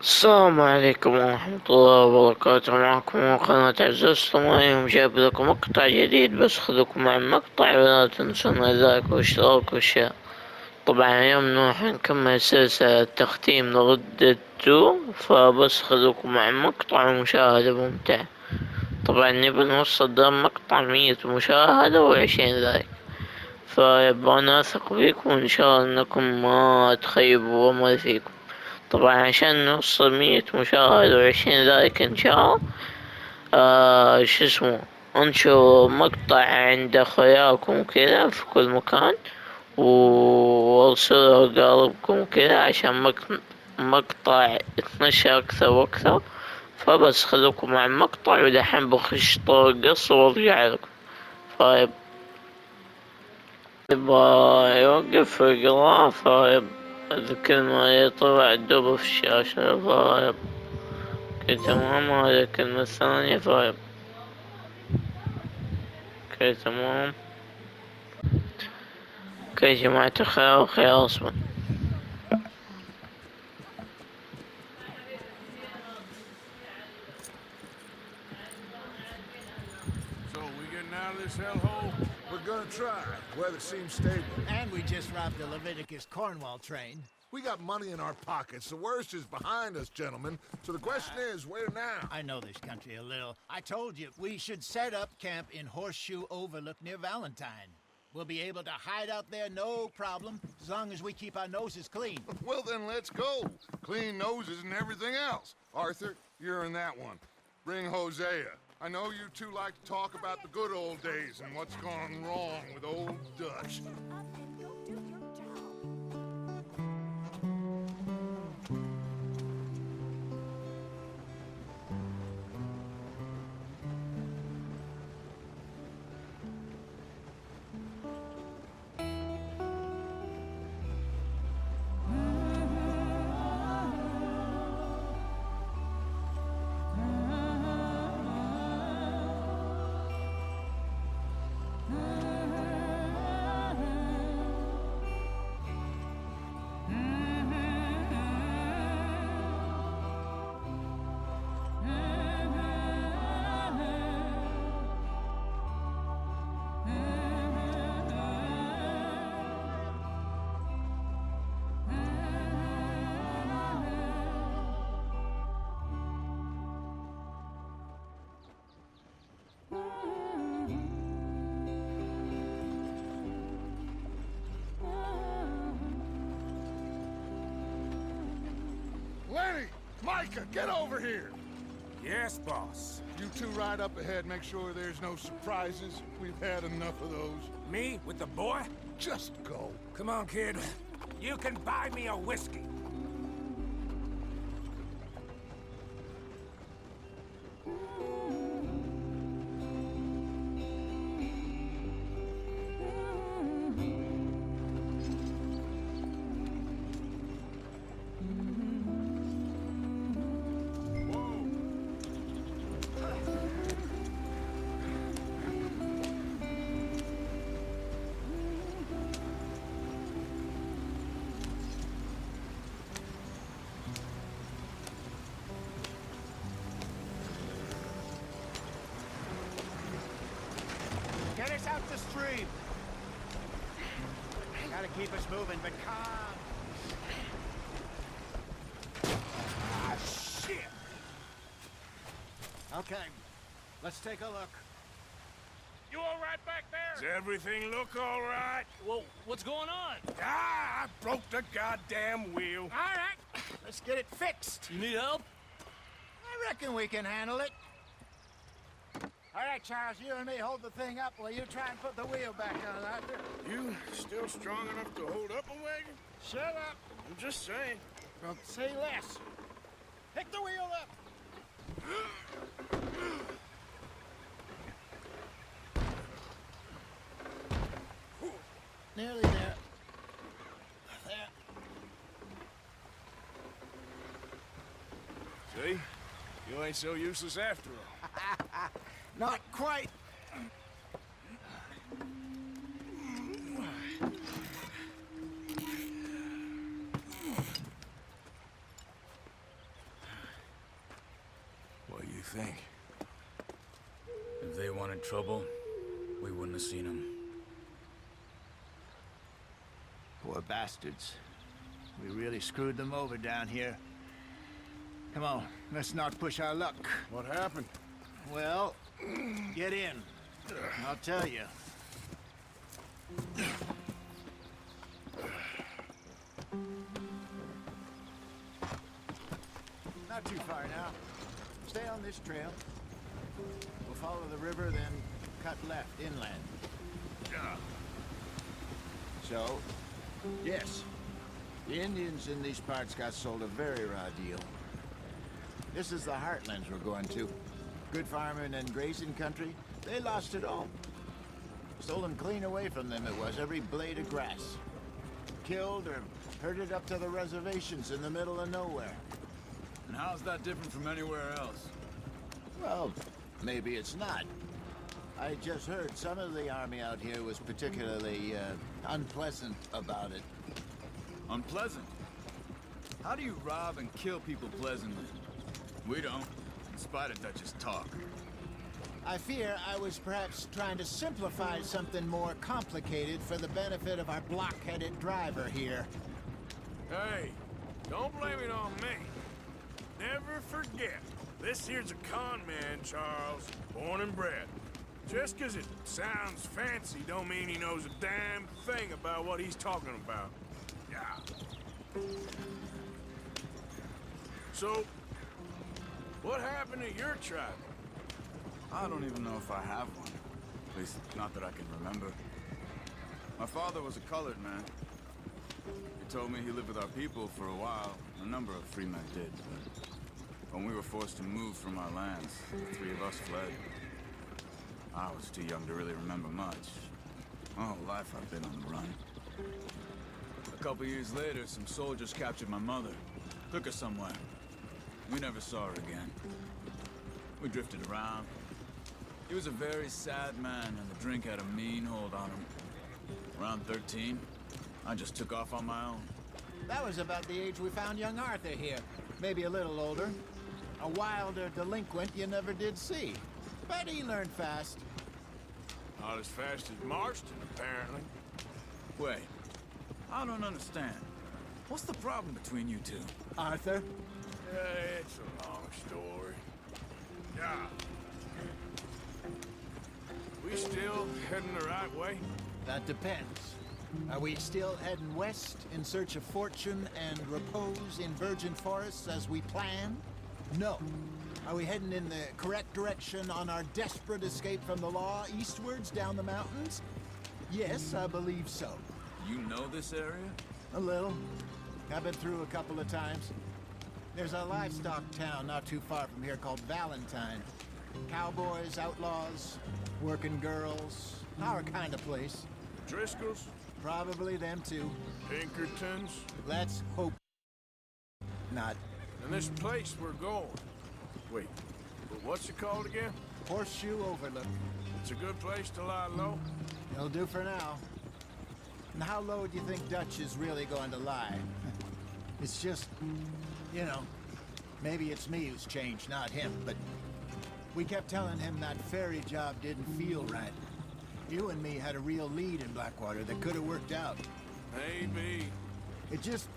السلام عليكم ورحمة الله وبركاته. معكم قناة الجزء. اليوم جايب لكم مقطع جديد، بس خذوكم مع المقطع ولا تنسون اللايك والاشتراك والشير. طبعا اليوم راح نكمل سلسلة تختيم لردة 2، فبس خذوكم مع المقطع ومشاهدة ممتعة. طبعا نبي نوصل ده المقطع 100 مشاهدة و20 لايك، فيبقى أنا أثق فيكم وإن شاء الله أنكم ما تخيبوا أمل فيكم. طبعا عشان نوصل 100 مشاهدة و20 لايك ان شاء الله، شو اسمه، انشروا مقطع عند اخوياكم كذا في كل مكان، وارسلوا اقاربكم كذا عشان مقطع يتنشر اكثر واكثر. فبس خلوكم مع المقطع، ودحين بخش طرق قصر وارجع لكم. طيب يبغى يوقف ويقرا، كل ما يطلع الدب في الشاشة. اوكي تمام، هذه الكلمة الثانية. اوكي تمام. اوكي يا جماعة الخير، وخير اصبر. So, we getting out of this hellhole? We're gonna try. Weather seems stable. And we just robbed the Leviticus Cornwall train. We got money in our pockets. The worst is behind us, gentlemen. So the question is, where now? I know this country a little. I told you, we should set up camp in Horseshoe Overlook near Valentine. We'll be able to hide out there no problem, as long as we keep our noses clean. Well, then let's go. Clean noses and everything else. Arthur, you're in that one. Bring Hosea. I know you two like to talk about the good old days and what's gone wrong with old Dutch. Lenny! Micah, get over here! Yes, boss. You two ride up ahead, make sure there's no surprises. We've had enough of those. Me with the boy? Just go. Come on, kid. You can buy me a whiskey. Get us out the stream. Gotta keep us moving, but calm. Ah, shit! Okay, let's take a look. You all right back there? Does everything look all right? Whoa, what's going on? Ah, I broke the goddamn wheel. All right, let's get it fixed. You need help? I reckon we can handle it. All right, Charles, you and me hold the thing up while you try and put the wheel back on, Arthur. You still strong enough to hold up a wagon? Shut up. I'm just saying. Well, say less. Pick the wheel up. Nearly there. There. See? You ain't so useless after all. Not quite. think? If they wanted trouble, we wouldn't have seen them. Poor bastards. We really screwed them over down here. Come on, let's not push our luck. What happened? Well, get in. I'll tell you. Not too far now. Stay on this trail. We'll follow the river, then cut left inland. So, yes, the Indians in these parts got sold a very raw deal. This is the heartlands we're going to. Good farming and grazing country, they lost it all. Stolen clean away from them it was, every blade of grass. Killed or herded up to the reservations in the middle of nowhere. And how's that different from anywhere else? Well, maybe it's not. I just heard some of the army out here was particularly unpleasant about it. Unpleasant? How do you rob and kill people pleasantly? We don't, in spite of Dutch's talk. I fear I was perhaps trying to simplify something more complicated for the benefit of our block-headed driver here. Hey, don't blame it on me. Never forget, this here's a con man, Charles, born and bred. Just 'cause it sounds fancy don't mean he knows a damn thing about what he's talking about. Yeah. So, what happened to your tribe? I don't even know if I have one. At least, not that I can remember. My father was a colored man. He told me he lived with our people for a while. A number of free men did, but when we were forced to move from our lands, the three of us fled. I was too young to really remember much. My whole life I've been on the run. A couple years later, some soldiers captured my mother. Took her somewhere. We never saw her again. We drifted around. He was a very sad man, and the drink had a mean hold on him. Around 13, I just took off on my own. That was about the age we found young Arthur here. Maybe a little older. A wilder delinquent you never did see. But he learned fast. Not as fast as Marston, apparently. Wait, I don't understand. What's the problem between you two? Arthur? It's a long story. Yeah. We still heading the right way? That depends. Are we still heading west in search of fortune and repose in virgin forests as we planned? No. Are we heading in the correct direction on our desperate escape from the law eastwards down the mountains? Yes, I believe so. You know this area? A little. I've been through a couple of times. There's a livestock town not too far from here called Valentine. Cowboys, outlaws, working girls, our kind of place. Driscoll's? Probably them too. Pinkertons? Let's hope not. And this place we're going. Wait, but what's it called again? Horseshoe Overlook. It's a good place to lie low? It'll do for now. And how low do you think Dutch is really going to lie? It's just, you know, maybe it's me who's changed, not him, but we kept telling him that ferry job didn't feel right. You and me had a real lead in Blackwater that could have worked out. Maybe. It just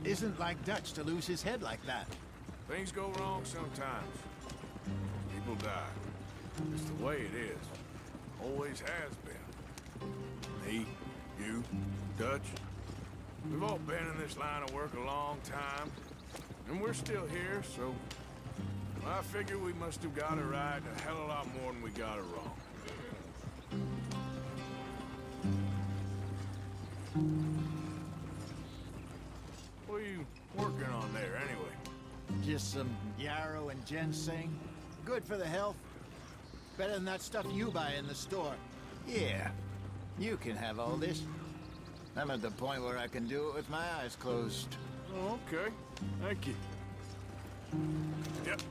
isn't like Dutch to lose his head like that. Things go wrong sometimes. People die. It's the way it is. Always has been. Me, you, Dutch. We've all been in this line of work a long time. And we're still here, so... I figure we must have got it right a hell of a lot more than we got it wrong. What are you working on there, anyway? Just some yarrow and ginseng. Good for the health. Better than that stuff you buy in the store. Yeah, you can have all this. I'm at the point where I can do it with my eyes closed. Oh, okay. Thank you. Yep.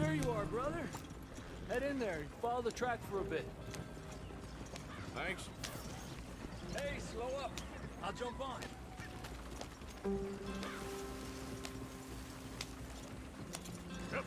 There you are, brother. Head in there. Follow the track for a bit. Thanks. Hey, slow up. I'll jump on. Yep.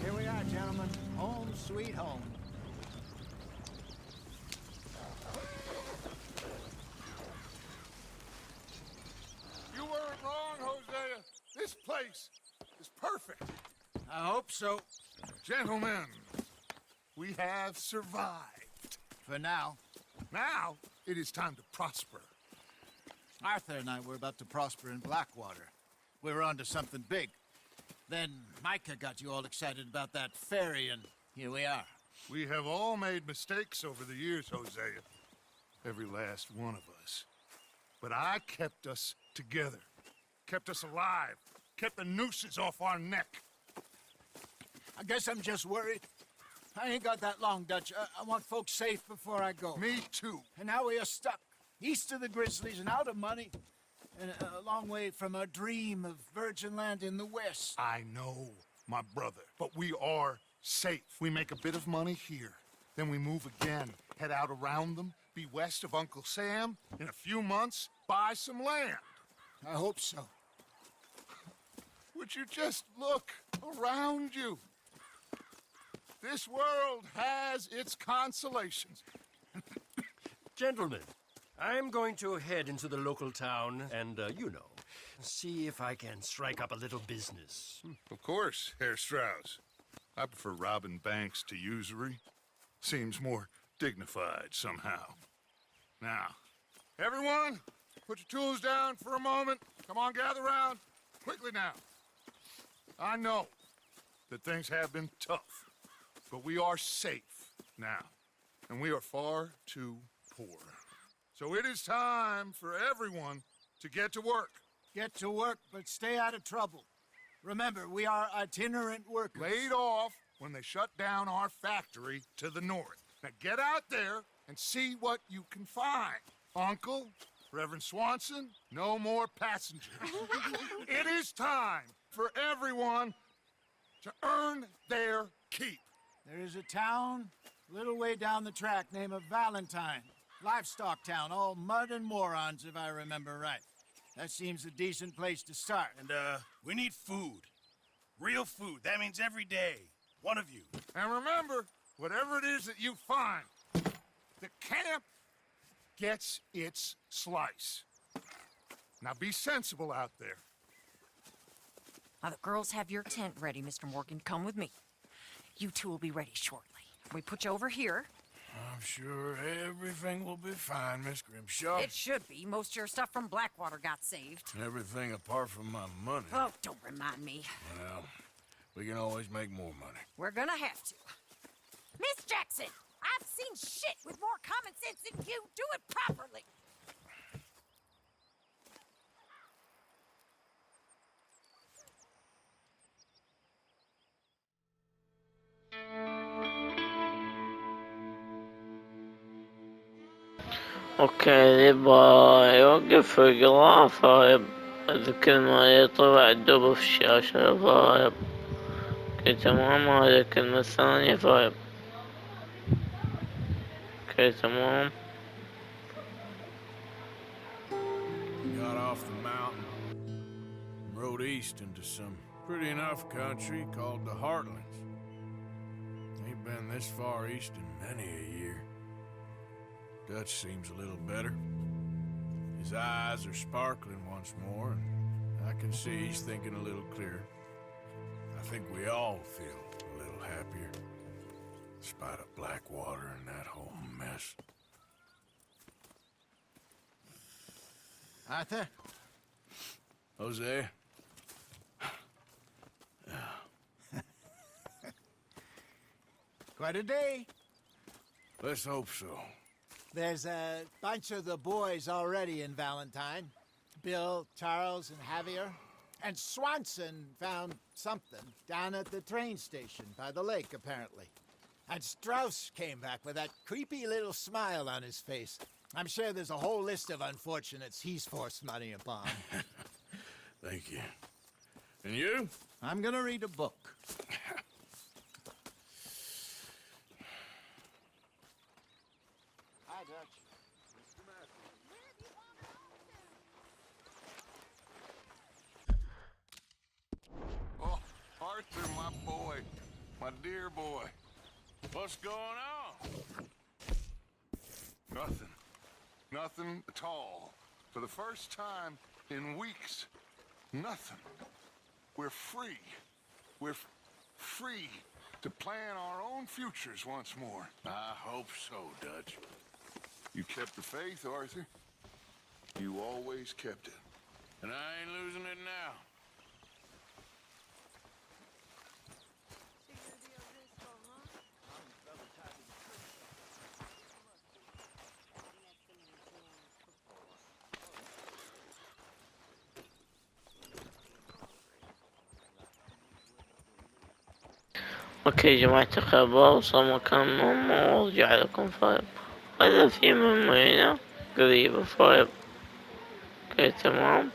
Here we are, gentlemen. Home sweet home. You weren't wrong, Hosea. This place is perfect. I hope so. Gentlemen, we have survived. For now. Now, it is time to prosper. Arthur and I were about to prosper in Blackwater. We were onto something big. Then Micah got you all excited about that ferry, and here we are. We have all made mistakes over the years, Hosea. Every last one of us. But I kept us together. Kept us alive. Kept the nooses off our neck. I guess I'm just worried. I ain't got that long, Dutch. I want folks safe before I go. Me too. And now we are stuck, east of the Grizzlies and out of money, and a long way from our dream of virgin land in the west. I know, my brother, but we are safe. We make a bit of money here. Then we move again, head out around them, be west of Uncle Sam. In a few months, buy some land. I hope so. Would you just look around you? This world has its consolations. Gentlemen, I'm going to head into the local town and, see if I can strike up a little business. Of course, Herr Strauss. I prefer robbing banks to usury. Seems more dignified somehow. Now, everyone, put your tools down for a moment. Come on, gather round. Quickly now. I know that things have been tough, but we are safe now, and we are far too poor. So it is time for everyone to get to work. Get to work, but stay out of trouble. Remember, we are itinerant workers. Laid off when they shut down our factory to the north. Now get out there and see what you can find. Uncle, Reverend Swanson, no more passengers. It is time for everyone to earn their keep. There is a town a little way down the track named Valentine. Livestock town, all mud and morons, if I remember right. That seems a decent place to start. And, we need food. Real food. That means every day. One of you. And remember, whatever it is that you find, the camp gets its slice. Now be sensible out there. Now, the girls have your tent ready, Mr. Morgan. Come with me. You two will be ready shortly. We put you over here. I'm sure everything will be fine, Miss Grimshaw. It should be. Most of your stuff from Blackwater got saved. Everything apart from my money. Oh, don't remind me. Well, we can always make more money. We're gonna have to. Miss Jackson, I've seen shit with more common sense than you. Do it properly. اوكي يبغى يوقف ويقرا فايب اذا كل ما يطلع الدب في الشاشة فايب اوكي تمام. هذه الكلمة الثانية فايب اوكي تمام. Got off the mountain, rode east into some pretty enough country called the Heartlands. Ain't been this far east in many a year. Dutch seems a little better. His eyes are sparkling once more, and I can see he's thinking a little clearer. I think we all feel a little happier, in spite of Blackwater and that whole mess. Arthur? Jose? Quite a day. Let's hope so. There's a bunch of the boys already in Valentine. Bill, Charles, and Javier. And Swanson found something down at the train station by the lake, apparently. And Strauss came back with that creepy little smile on his face. I'm sure there's a whole list of unfortunates he's forced money upon. Thank you. And you? I'm gonna read a book. Hi, Dutch. Oh, Arthur, my boy. My dear boy. What's going on? Nothing. Nothing at all. For the first time in weeks. Nothing. We're free. We're free to plan our own futures once more. I hope so, Dutch. You kept the faith, Arthur. You always kept it. And I ain't losing it now. اوكي جماعة الخبر وصل مكان ماما وارجع لكم فايب. هذا في مهمة هنا قريبة فايب. اوكي تمام.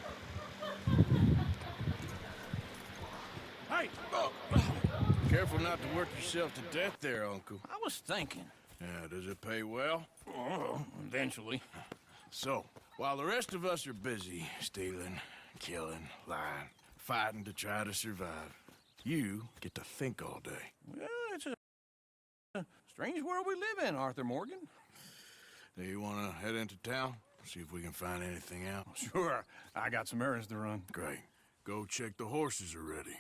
Hey! Oh. Careful not to work yourself to death there, Uncle. I was thinking. Yeah, does it pay well? Oh, eventually. So, while the rest of us are busy stealing, killing, lying, fighting to try to survive, you get to think all day. Well, it's a strange world we live in, Arthur Morgan. Do you want to head into town? See if we can find anything out? Sure. I got some errands to run. Great. Go check the horses are ready.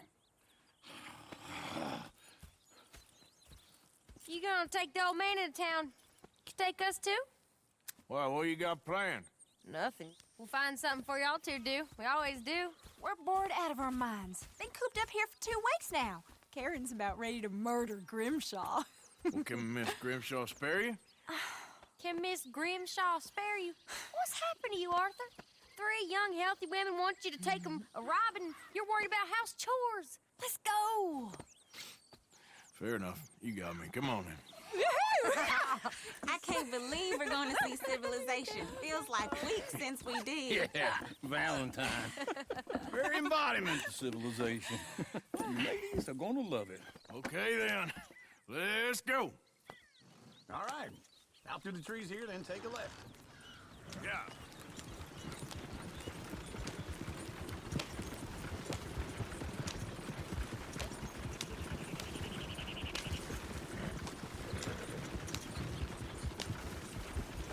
If you gonna take the old man into town, you take us too? Well, what you got planned? Nothing. We'll find something for y'all to do. We always do. We're bored out of our minds. Been cooped up here for 2 weeks now. Karen's about ready to murder Grimshaw. Well, can Miss Grimshaw spare you? Can Miss Grimshaw spare you? What's happened to you, Arthur? 3 young, healthy women want you to take them a robbing. You're worried about house chores. Let's go. Fair enough. You got me. Come on then. I can't believe we're going to see civilization. Feels like weeks since we did. Yeah, Valentine. Very embodiment of civilization. You ladies are gonna love it. Okay then. Let's go. All right. Out through the trees here, then take a left. Yeah.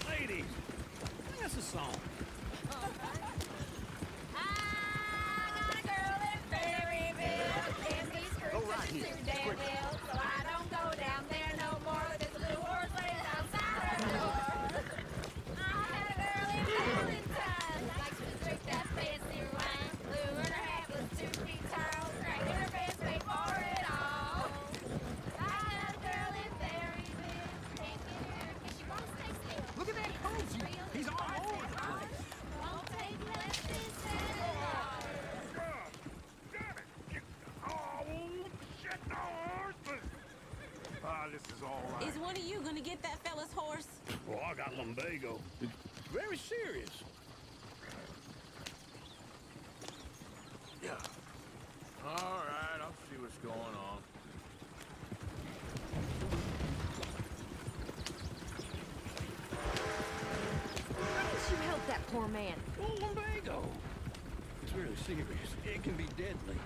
Ladies, sing us a song. Go right here. So I don't go down there no more. There's a little horse laying outside her door. I had a girl in Valentine. Likes to drink that fancy wine. Blue and her hat was 2 feet tall. Drank in her best way for it all. I had a girl in Berryville. Can't get her 'cause she won't stay still. Look at that cozy. He's all over. Won't take less than 7 This is all right. Is one of you going to get that fella's horse? Well, I got lumbago. It's very serious. Yeah. All right, I'll see what's going on. Why didn't you help that poor man? Well, lumbago. It's really serious. It can be deadly.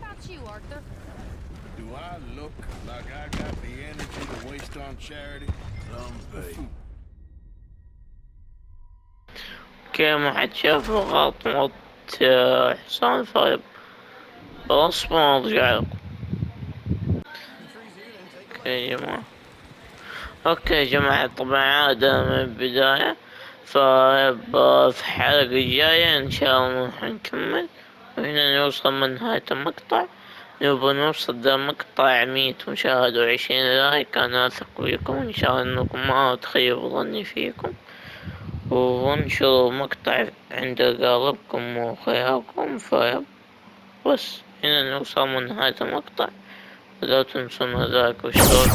How about you, Arthur? Do I look like I got the energy to waste on charity? Lumbago. اوكي ما حد شاف غلطة حصان فايب. بصبر ارجع لكم. اوكي يا جماعة. اوكي يا جماعة طبعا عادة من البداية. في الحلقة الجاية ان شاء الله راح نكمل وهنا نوصل من نهاية المقطع. نبغى نوصل ذا مقطع 100 مشاهدة و20 لايك. أنا أثق فيكم إن شاء الله إنكم ما تخيبوا ظني فيكم، وانشروا مقطع عند قالبكم وخياركم. بس هنا نوصل من نهاية المقطع، لا تنسون ذلك واشتراك.